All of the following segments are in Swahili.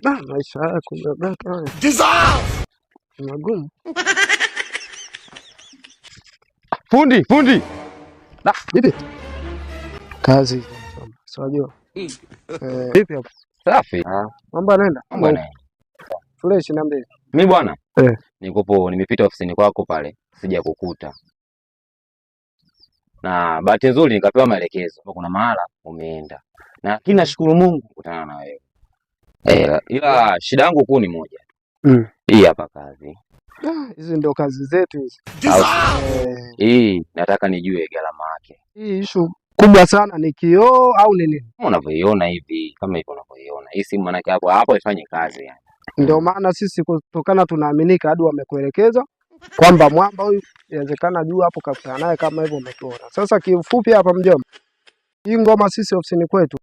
Maisha yako baba. Magumu. Fundi. Vipi? Kazi hizo. Unajua. Vipi hapo? Safi. Mambo yanaenda? Mambo yanaenda. Fresh na mbele. Mimi bwana. Nikopo nimepita ofisini kwako pale, sija kukuta. Na bahati nzuri nikapewa maelekezo. Kuna mahala umeenda. Na lakini nashukuru Mungu kukutana na wewe. Ila shida yangu kuu ni moja. Hii hapa kazi. Hizi ndio kazi zetu hizi. Hii nataka nijue gharama yake. Hii issue kubwa sana ni kioo au ni nini? Kama unavyoiona hivi, kama hivyo unavyoiona. Hii simu manake hapo ifanye kazi yani. Ndio maana sisi kutokana tunaaminika hadi wamekuelekeza kwamba mwamba huyu inawezekana juu hapo kakutana naye kama hivyo umetuona. Sasa kiufupi hapa mjomba. Hii ngoma sisi ofisini kwetu.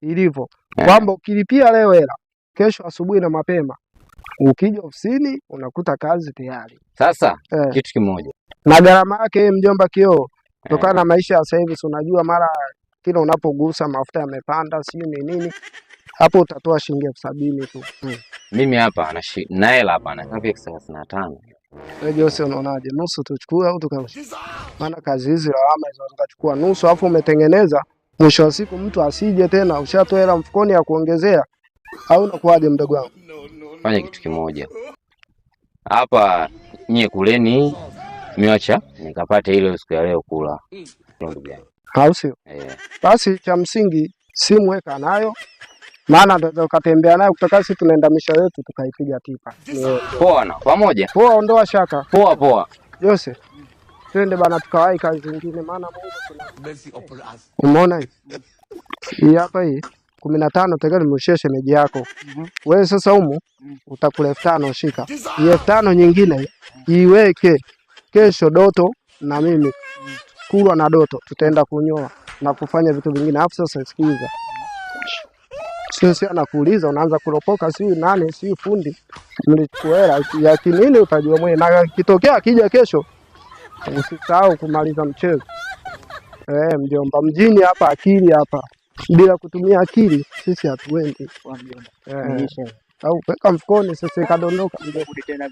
Ilivyo. Kwamba ukilipia leo hela, kesho asubuhi na mapema ukija ofisini unakuta kazi tayari. Sasa kitu kimoja. Na gharama yake mjomba kioo kutokana na maisha ya sasa hivi unajua mara kila unapogusa mafuta yamepanda sio ni nini. Hapo utatoa shilingi 70,000 tu. Mimi hapa na hela hapa na kama 35. Wewe Jose unaonaje? Nusu tuchukue au tukausha? Maana kazi hizi lawama hizo zikachukua nusu afu umetengeneza mwisho wa siku mtu asije tena ushatoa hela mfukoni ya kuongezea au unakuaje mdogo wangu? Fanya kitu kimoja. Hapa nyie kuleni miacha nikapate ile siku ya leo kula. Ndugu yangu. Au sio? Basi cha msingi simu weka nayo. Maana ndio ukatembea nayo kutoka sisi tunaenda misha yetu tukaipiga tipa. Poa na pamoja. Poa ondoa shaka. Poa. Jose. Twende bana tukawahi kazi zingine maana Mungu tuna. Umeona hii? Hii hapa hii 15 tayari nimeshia shemeji yako. Wewe sasa humu utakula 5,000 shika. Hii 5,000 nyingine iweke kesho Doto na mimi. Kulwa na Doto tutaenda kunyoa na kufanya vitu vingine. Alafu sasa sikiliza. Sisi anakuuliza unaanza kuropoka si nani si fundi. Mlichukua hela ya kinini utajua mwenyewe na kitokea akija kesho usisahau kumaliza mchezo. Mjomba mjini hapa akili hapa. Bila kutumia akili sisi hatuendi. Au peka mfukoni sisi kadondoka ndio kurudi tena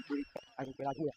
akipelekea.